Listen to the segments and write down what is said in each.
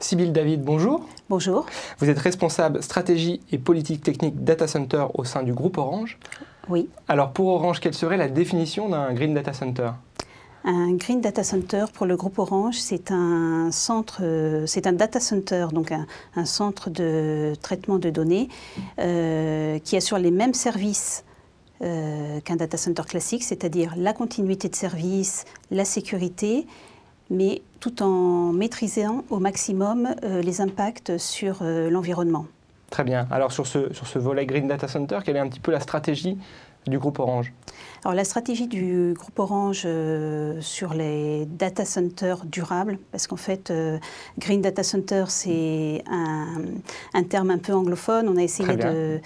Sybille David, bonjour. Bonjour. Vous êtes responsable stratégie et politique technique data center au sein du groupe Orange. Oui. Alors pour Orange, quelle serait la définition d'un Green Data Center ? Un Green Data Center pour le groupe Orange, c'est un data center, donc un centre de traitement de données qui assure les mêmes services qu'un data center classique, c'est-à-dire la continuité de service, la sécurité, mais tout en maîtrisant au maximum les impacts sur l'environnement. Très bien. Alors sur ce volet Green Data Center, quelle est un petit peu la stratégie du groupe Orange ? Alors la stratégie du groupe Orange sur les data centers durables, parce qu'en fait, Green Data Center, c'est un terme un peu anglophone. On a essayé de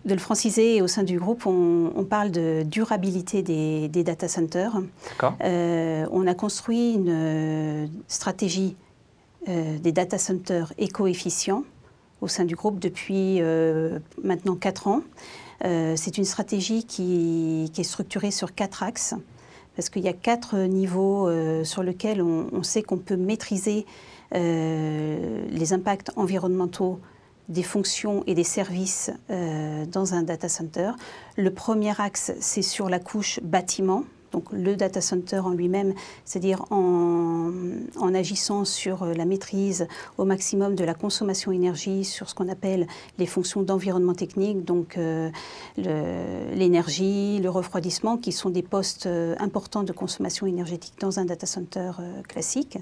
le franciser. Et au sein du groupe, on parle de durabilité des data centers. On a construit une stratégie des data centers éco-efficients au sein du groupe depuis maintenant 4 ans. C'est une stratégie qui est structurée sur 4 axes, parce qu'il y a 4 niveaux sur lesquels on sait qu'on peut maîtriser les impacts environnementaux des fonctions et des services dans un data center. Le premier axe, c'est sur la couche bâtiment. Donc le data center en lui-même, c'est-à-dire en agissant sur la maîtrise au maximum de la consommation énergie, sur ce qu'on appelle les fonctions d'environnement technique, donc l'énergie, le refroidissement, qui sont des postes importants de consommation énergétique dans un data center classique.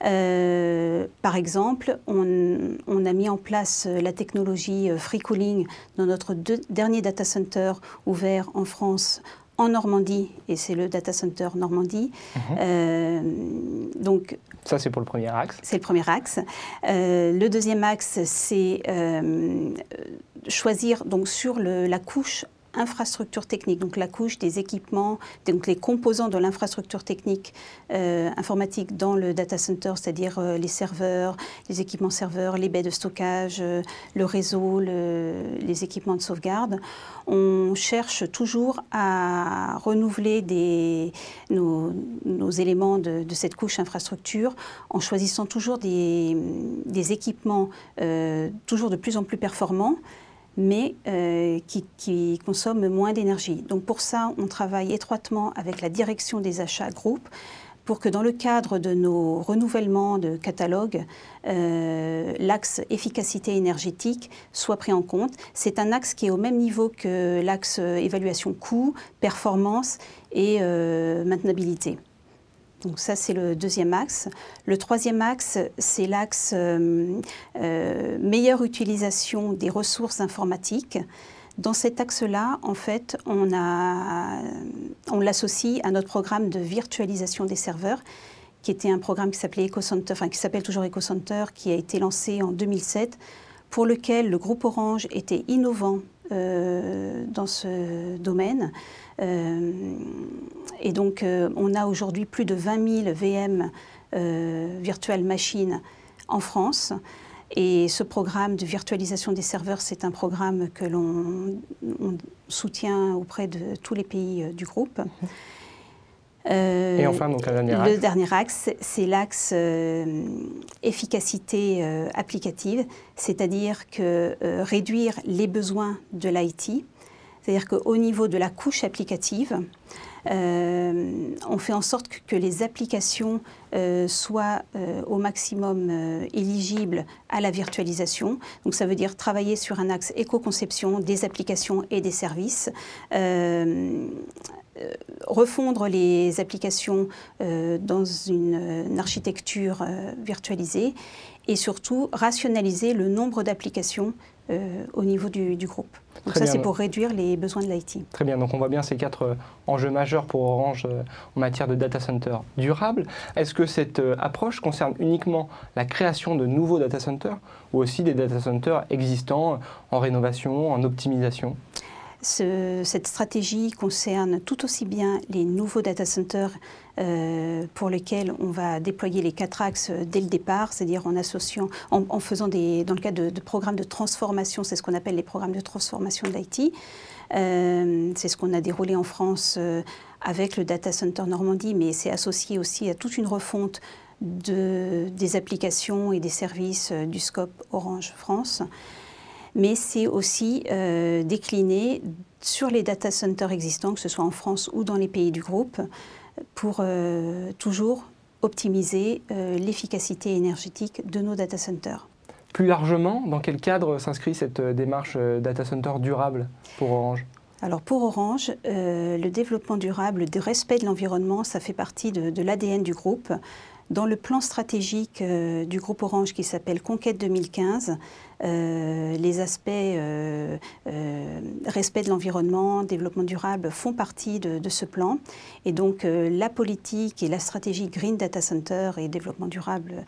Par exemple, on a mis en place la technologie free cooling dans notre dernier data center ouvert en France, en Normandie, et c'est le data center Normandie. Donc, ça, c'est pour le premier axe. C'est le premier axe. Le deuxième axe, c'est choisir donc, sur la couche infrastructure technique, donc la couche des équipements, donc les composants de l'infrastructure technique informatique dans le data center, c'est-à-dire les serveurs, les équipements serveurs, les baies de stockage, le réseau, les équipements de sauvegarde. On cherche toujours à renouveler nos éléments de cette couche infrastructure en choisissant toujours des équipements toujours de plus en plus performants, mais qui consomment moins d'énergie. Donc pour ça, on travaille étroitement avec la direction des achats groupe pour que dans le cadre de nos renouvellements de catalogue, l'axe efficacité énergétique soit pris en compte. C'est un axe qui est au même niveau que l'axe évaluation coût, performance et maintenabilité. Donc ça, c'est le deuxième axe. Le troisième axe, c'est l'axe meilleure utilisation des ressources informatiques. Dans cet axe-là, en fait, on l'associe à notre programme de virtualisation des serveurs, qui était un programme qui s'appelait EcoCenter, enfin qui s'appelle toujours EcoCenter, qui a été lancé en 2007, pour lequel le groupe Orange était innovant dans ce domaine. Et donc, on a aujourd'hui plus de 20 000 VM virtual machines en France. Et ce programme de virtualisation des serveurs, c'est un programme que l'on soutient auprès de tous les pays du groupe. Et enfin, donc, le dernier axe, c'est l'axe efficacité applicative, c'est-à-dire que réduire les besoins de l'IT, c'est-à-dire qu'au niveau de la couche applicative, on fait en sorte que les applications soient au maximum éligibles à la virtualisation. Donc ça veut dire travailler sur un axe éco-conception des applications et des services, refondre les applications dans une architecture virtualisée et surtout rationaliser le nombre d'applications au niveau du groupe. Donc ça, c'est pour réduire les besoins de l'IT. Très bien, donc on voit bien ces 4 enjeux majeurs pour Orange en matière de data center durable. Est-ce que cette approche concerne uniquement la création de nouveaux data centers ou aussi des data centers existants en rénovation, en optimisation ? Cette stratégie concerne tout aussi bien les nouveaux data centers pour lesquels on va déployer les 4 axes dès le départ, c'est-à-dire en associant, en faisant dans le cadre de programmes de transformation, c'est ce qu'on appelle les programmes de transformation de l'IT. C'est ce qu'on a déroulé en France avec le data center Normandie, mais c'est associé aussi à toute une refonte des applications et des services du scope Orange France, mais c'est aussi décliné sur les data centers existants, que ce soit en France ou dans les pays du groupe, pour toujours optimiser l'efficacité énergétique de nos data centers. Plus largement, dans quel cadre s'inscrit cette démarche data center durable pour Orange ? Alors pour Orange, le développement durable, le respect de l'environnement, ça fait partie de l'ADN du groupe. Dans le plan stratégique du groupe Orange qui s'appelle Conquête 2015, les aspects respect de l'environnement, développement durable font partie de ce plan. Et donc la politique et la stratégie Green Data Center et développement durable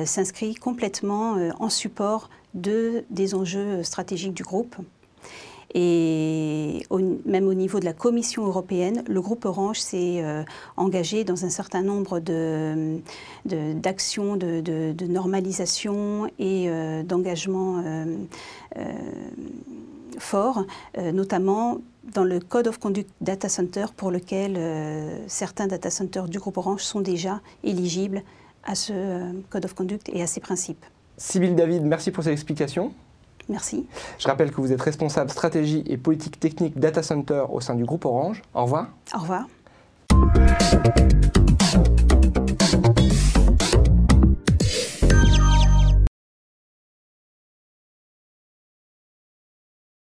s'inscrit complètement en support des enjeux stratégiques du groupe. Et même au niveau de la Commission européenne, le groupe Orange s'est engagé dans un certain nombre d'actions de normalisation et d'engagement forts, notamment dans le Code of Conduct Data Center, pour lequel certains data centers du groupe Orange sont déjà éligibles à ce Code of Conduct et à ces principes. Sybille David, merci pour ces explications. Merci. Je rappelle que vous êtes responsable stratégie et politique technique data center au sein du groupe Orange. Au revoir. Au revoir.